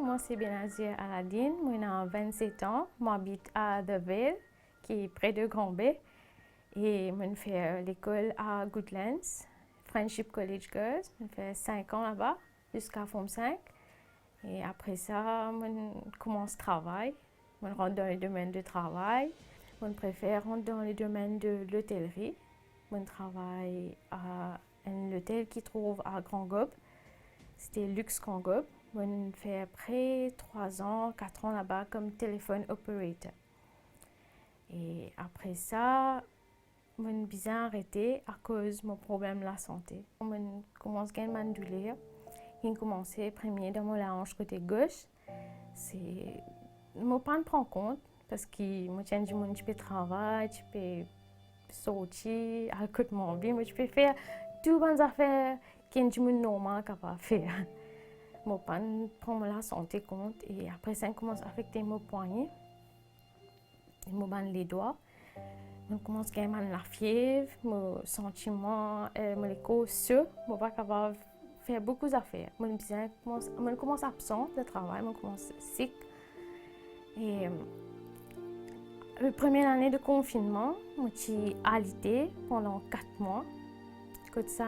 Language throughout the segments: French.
moi c'est Benazir Aladine, moi j'ai 27 ans, j'habite à Deville, qui est près de Granby, et je fais l'école à Goodlands, Friendship College Girls, je fais 5 ans là-bas, jusqu'à Form 5. Et après ça, je commence le travail, je rentre dans le domaine du travail, je préfère rentrer dans le domaine de l'hôtellerie. Je travaille à un hôtel qui se trouve à Grand Gobe. C'était Luxe Grand Gobe. Je fais après 3 ans, 4 ans là-bas comme téléphone operator. Et après ça, je suis bien arrêtée à cause de mon problème de la santé. Je commence à gagner de douleur. J'ai commencé premier dans mon hanche côté gauche. Je ne pas prendre compte parce que je tiens du monde, tu peux travailler, tu peux sortir, à côté de mon vie, tu peux faire toutes les affaires qu'un monde normal capable de faire. Je ne pas prendre la santé compte et après ça commence à affecter mon poignet, les doigts. Je commence à gagner la fièvre, mon sentiment, mon corps sec, je ne pas capable faire beaucoup d'affaires. Je commence absent de travail, je commence sick. Et la première année de confinement, je suis alitée pendant 4 mois. Quand ça,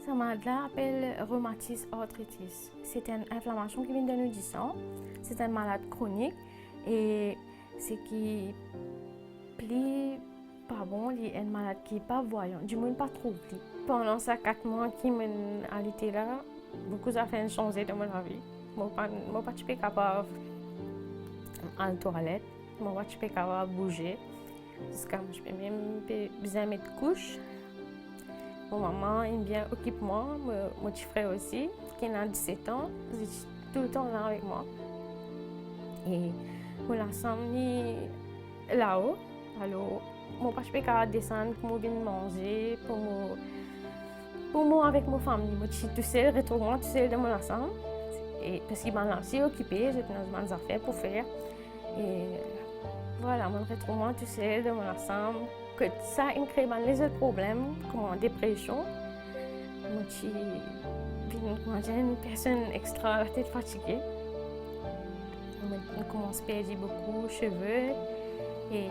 ça maladie s'appelle rhumatisme arthritis. C'est une inflammation qui vient de nous du sang. C'est une maladie chronique et ce qui plie pas bon, il est une maladie qui n'est pas voyante, du moins pas trop plie. Pendant ces 4 mois qui m'ont alité là, beaucoup d'affaires ont changé dans ma vie. Je ne suis pas capable à la toilette, je ne suis pas capable de bouger. Jusqu'à je peux même besoin mettre couche. Mon maman aime bien occupe moi, mon petit frère aussi, qui a 17 ans, il est tout le temps là avec moi. Et je l'ensemble là-haut. Alors, je ne peux pas descendre pour venir manger, pour moi avec ma famille. Je suis tout seul, retrouve-moi tout seul dans mon ensemble. Et parce qu'il m'a aussi occupée, j'ai des affaires pour faire. Et voilà, je retrouve-moi tout seul dans mon ensemble. Que ça crée les autres problèmes, comme la dépression. Je suis une personne extra la tête fatiguée. Je commence à perdre beaucoup de cheveux et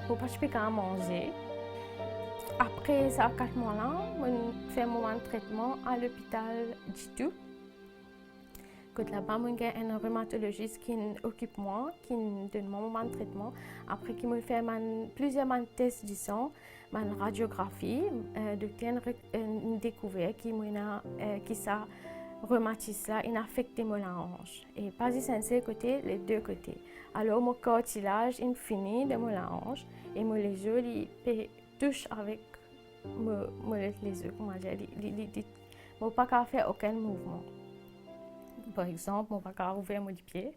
je ne peux pas manger. Après ces 4 mois-là, je fais mon traitement à l'hôpital Jitu. Là-bas, il y a un rhumatologiste qui occupe moi, qui me donne mon traitement. Après qu'il me fait plusieurs tests du sang, ma radiographie, le docteur a découvert que ça rhumatisme là, il affecte mon hanche. Et pas essentiel côté, les deux côtés. Alors mon cartilage est fini de mon hanche et les os touchent avec les os. Comment dire, je ne peux pas faire aucun mouvement. Par exemple, je ne peux pas ouvrir mon pied.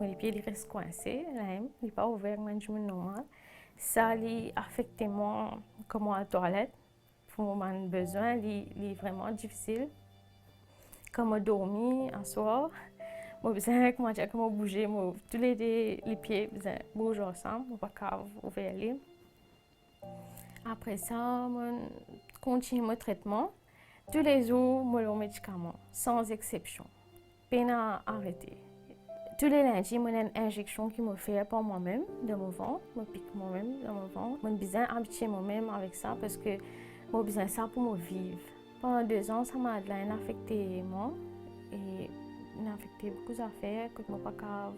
Mon pied reste coincé, il n'est pas ouvert comme un normal. Ça affecte moi comme à la toilette. Pour mon besoin, il est vraiment difficile. Comme dormir un soir, je besoin comment bouger, tous les pieds bougent ensemble, je ne peux pas ouvrir les. Après ça, je continue mon traitement. Tous les jours, je prends les médicaments, sans exception. Peine à arrêter. Tous les lundis, j'ai une injection qui me fait pour moi-même, dans mon ventre. Je pique moi-même dans mon ventre. Je suis bien habituée moi-même avec ça parce que j'ai besoin de ça pour me vivre. Pendant 2 ans, ça m'a affecté moi et il a affecté beaucoup d'affaires que je ne peux pas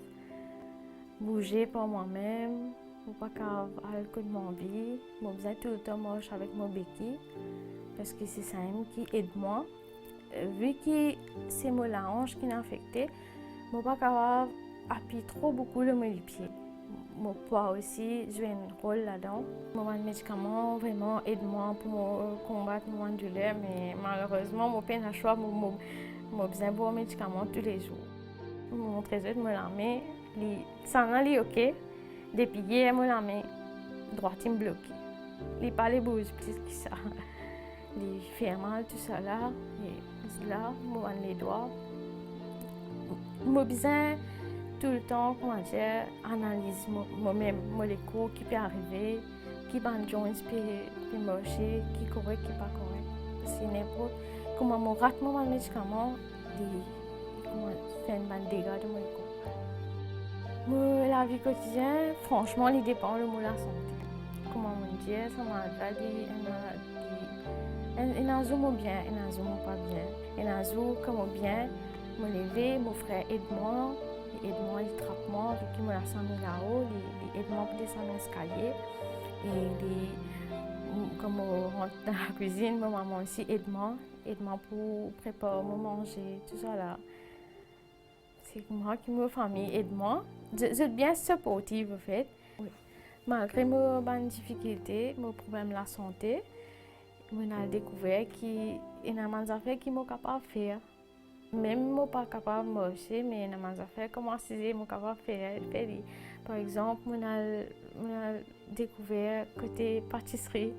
bouger pour moi-même, je ne peux pas aller de ma vie. J'ai besoin tout le temps marcher avec mon béquille parce que c'est ça qui aide moi. Vu que c'est mon hanche qui est affectée, je ne peux pas appuyer trop beaucoup le pied. Mon poids aussi joue un rôle là-dedans. Mes médicaments vraiment aident moi pour combattre mon douleur, mais malheureusement, mon peine à choix, j'ai besoin de médicaments tous les jours. Mon trésor de la main, ça est ok. Depuis hier, la main droite est bloquée. Il n'est pas les bouges plus que ça. Il fait mal tout ça là, et là, les doigts. J'ai besoin tout le temps, comment dire, analyse moi-même, les cours qui peuvent arriver, qui ban joints puis marcher, qui correct, qui pas correct. Parce que n'importe comment mon rate mon médicament, comment faire un dégât de mon corps. Moi, la vie quotidienne, franchement, il dépend de la santé. Comment on dit, ça m'a dit, il a bien, il a pas bien. Il a comme bien, me lever, mon frère aide-moi, il trappe moi, vu qu'il me l'a mis là-haut, il aide-moi pour descendre l'escalier. Et comme on rentre dans la cuisine, ma maman aussi aide-moi pour préparer, me manger, tout ça là. C'est moi qui me famille aide-moi. Je suis bien supportive en fait. Oui. Malgré mes difficultés, mes problèmes de la santé, j'ai découvert qu'il y a des affaires qui sont capables de faire. Même si je ne suis pas capable de marcher, mais il y a des affaires comme je suis capable de faire. Par exemple, j'ai découvert côté pâtisserie.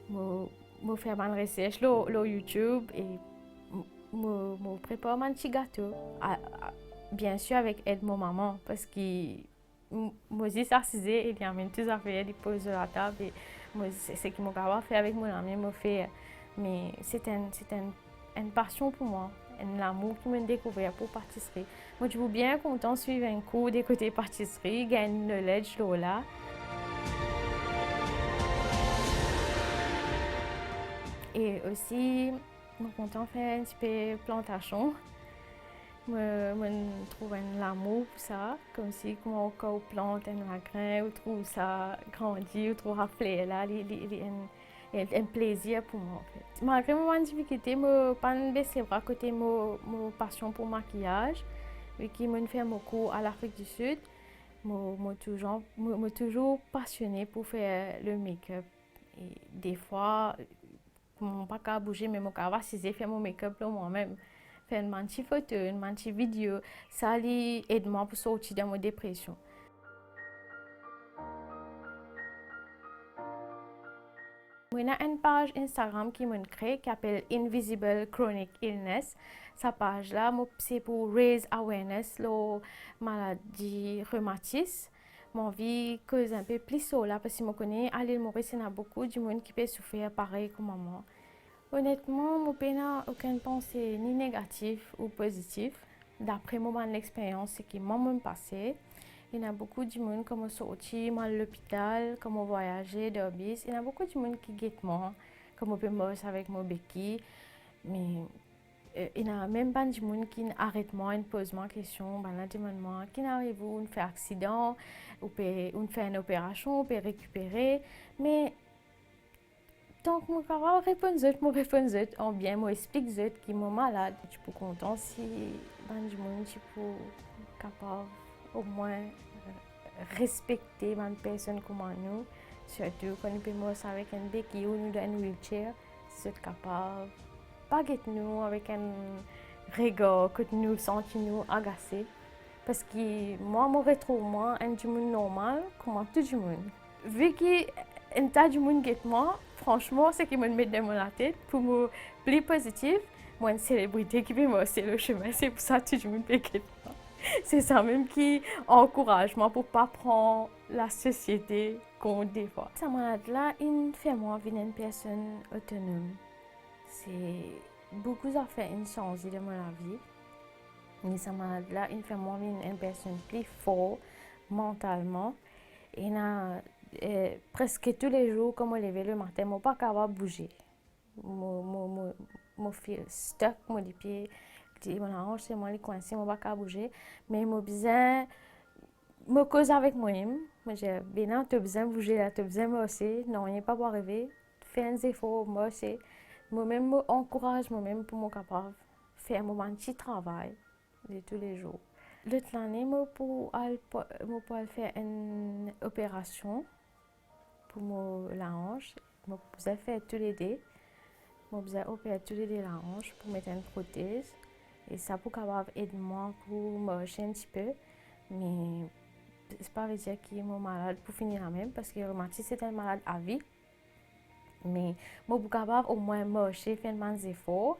Je fais des recherches sur YouTube et je prépare un petit gâteau. Bien sûr avec l'aide de ma maman, parce que moi aussi s'assiser, il y a même toutes les affaires, il pose sur la table et c'est ce que je suis faire avec mon ami, mais c'est une passion pour moi, un amour qui m'a découvert pour pâtisserie. Moi je suis bien content de suivre un cours de côté pâtisserie, gagner le knowledge là. Et aussi, je suis content de faire un petit peu de plantation. Je trouve un amour pour ça, comme si quand on plante un grain, on trouve ça grandir, on trouve fleur là, il y a un plaisir pour moi en fait. Malgré mes difficultés, je ne pas baisser à côté ma passion pour le maquillage, vu que je fais mon cours à l'Afrique du Sud. Je suis toujours passionnée pour faire le make-up. Et des fois, je ne peux pas bouger, mais je vais faire mon make-up moi-même. Faire une petite photo, une petite vidéo, ça aide moi pour sortir de ma dépression. Il y a une page Instagram qui m'a créée qui s'appelle Invisible Chronic Illness. Cette page-là, c'est pour raise awareness la maladie rhumatisme. J'ai envie de causer un peu plus sur là parce que je connais à l'île Maurice, il y a beaucoup de monde qui peut souffrir pareil comme moi. Honnêtement, je n'ai aucune pensée ni négative ou positive. D'après mon expérience, ce qui m'a passé, il y a beaucoup de monde qui sont sortis à l'hôpital, qui ont voyagé d'Orbis. Il y a beaucoup de monde qui guettent moi, comme on peut marcher avec mon béquille. Mais il y a même pas de monde qui arrête moi, qui pose moi question, demande qui arrive, on fait accident, on fait une opération, on peut récupérer. Mais tant que je suis capable de répondre en bien, je explique que je suis malade. Je suis content si les gens sont capables au moins respecter une personne comme nous. Surtout quand nous pouvons avec un béquille ou nous dans un wheelchair, si vous êtes capable pas de nous avec un regard que nous sentons agacés. Parce que moi, je retrouve un monde normal comme tout le monde. Vu que un tas de monde guette moi, franchement, c'est qui me met dans la tête pour me plus positif. Moi, une célébrité qui peut me hausser le chemin, c'est pour ça que tout le monde guette moi. C'est ça même qui encourage moi pour pas prendre la société compte des fois. Cette maladie-là, il fait moi une personne autonome. C'est beaucoup de faire une chance de ma vie. Mais cette maladie-là, il fait moi une personne plus forte mentalement. Et presque tous les jours, quand je me lève le matin, je ne suis pas capable de bouger. Je suis stuck, les pieds, mon hanche, c'est moi qui coincé, je ne suis pas capable de bouger. Mais je besoin de cause avec moi-même. Je dis, non, tu as besoin de bouger, tu as besoin de marcher. Non, il n'est pas pour arriver. Fais un effort, marcher. Moi-même, je m'encourage moi-même pour me capable de faire mon petit travail de tous les jours. L'autre année, je peux faire une opération pour la hanche. Je peux faire tous les deux. Je peux opérer tous les deux la hanche pour mettre une prothèse. Et ça peut aider moi pour marcher un petit peu. Mais ce n'est pas dire que je suis malade pour finir la même, parce que le rhumatisme c'est une maladie à vie. Mais je peux au moins marcher, faire des efforts.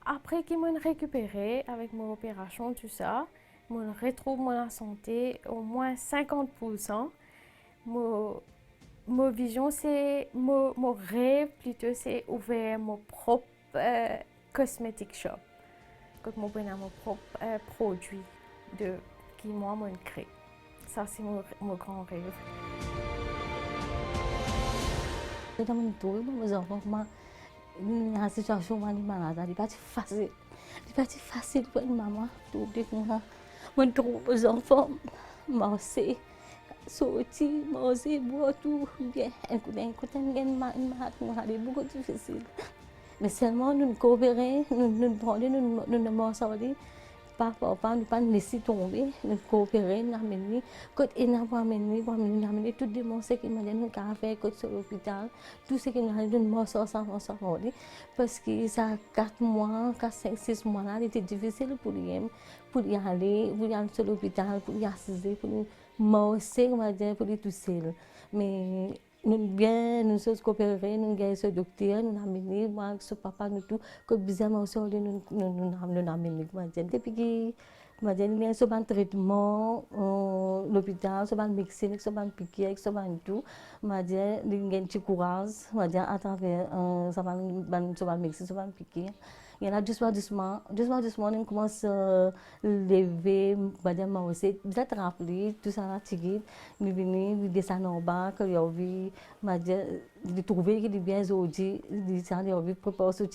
Après que je récupéré avec mon opération, tout ça, je retrouve ma santé au moins 50%. Je Mon vision, c'est mon rêve plutôt, c'est ouvrir mon propre cosmetic shop. Quand je prends mon propre produit de, qui moi, je crée. Ça, c'est mon grand rêve. Dans mon tour, meus enfants, a situation où je malade, c'est pas facile. C'est pas facile pour une maman. Tout de moi, mon trouve meus enfants, moi aussi, sortir, moi aussi, boire tout bien. Écoutez, c'est beaucoup difficile. Mais seulement nous coopérer, nous prendre, nous morceler. Pas nous pas laisser tomber, nous coopérer, nous amener, quand il n'a pas amené, nous amener tout le monde, ce qui m'a dit, nous avons fait, quand sur l'hôpital, tout ce qui nous a dit, nous morceaux sans parce que ça 4 mois, 4, 5, 6 mois là, il était difficile pour y aller sur l'hôpital, pour y assister, pour nous morcer, on va dire, pour y tout seul. Mais nous sommes coopérés, nous avons ce docteur, nous avons amené, moi, ce papa, nous tout, que bizarrement aussi, nous avons amené, depuis que, nous avons un traitement, l'hôpital, nous avons une médecine, nous avons une piqûre, nous avons tout, nous avons un petit courage, à travers, nous avons une médecine, nous avons une piqûre. Et là, doucement, on commence à lever, moi aussi, vous êtes rappelé, tout ça, là, nous venons, nous descendons en bas, que nous vu, de trouver qu'il est bien aujourd'hui, nous vu préparer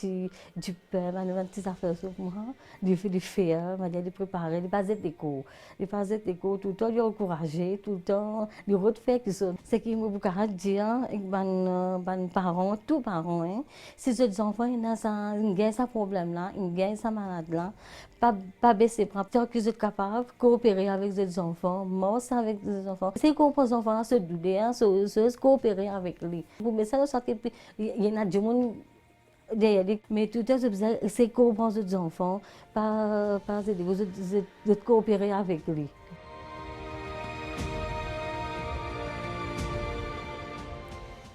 du pain, nous avons des affaires sur moi, de faire, de préparer, de passer des cours, tout le temps, de encourager, tout le temps, de refaire quelque chose. Ce qui me beaucoup dire, avec mes parents, tous parents, hein, si les enfants, ils ont ça problème là, ils ont ça malade là, pas baisser bras, tant qu'ils sont capables de coopérer avec les enfants, morcer avec les enfants. Si on comprend les enfants, se douter, se coopérer avec lui. Mais ça, il y en a du monde derrière lui. Mais tout le temps, c'est comprendre les enfants, pas de coopérer avec lui.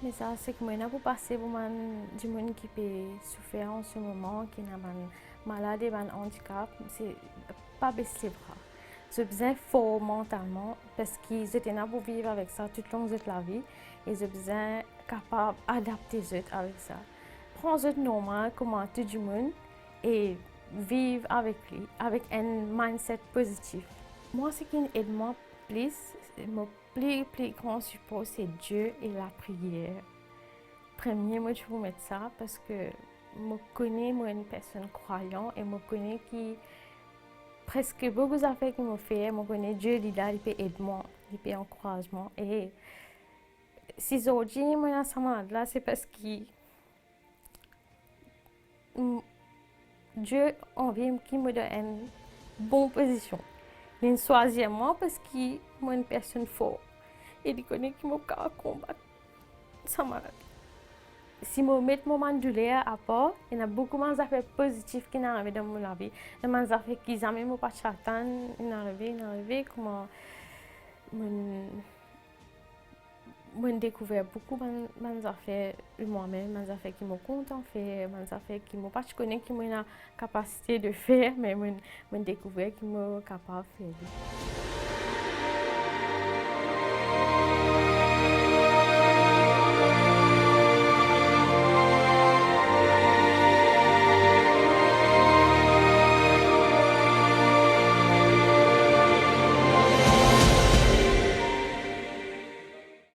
Mais ça, c'est que moi, pour passer pour du monde qui peut souffrir en ce moment, qui n'a pas maladie, un handicap, c'est pas baisser les bras. C'est besoin fort mentalement parce qu'ils étaient là pour vivre avec ça tout le long de la vie. Et ils ont besoin capable d'adapter avec ça. Prendre le normal comme tout le monde et vivre avec lui, avec un mindset positif. Moi, ce qui aide moi plus, mon plus grand support, c'est Dieu et la prière. Premier, moi, je vous mettre ça parce que je connais moi une personne croyante et je connais qui presque beaucoup d'affaires qu'il me fait, je connais Dieu, il peut aider moi, il peut encourager moi. Et si aujourd'hui, moi, je suis là, c'est parce que Dieu envie qui me donne une bonne position. Il choisit moi parce que je suis une personne forte. Et il connaît qui me combattre ça malade. Si je mets mon mandulaire à part, il y a beaucoup d'affaires positives qui arrivent dans mon vie. Il y a des affaires qui jamais m'ont pas chatan, ils arrivent, comment j'ai découvert beaucoup d'affaires moi-même, des affaires qui m'ont content faire, des affaires qui m'ont pas connais qui m'ont la capacité de faire, mais j'ai découvert qui m'ont capable de faire.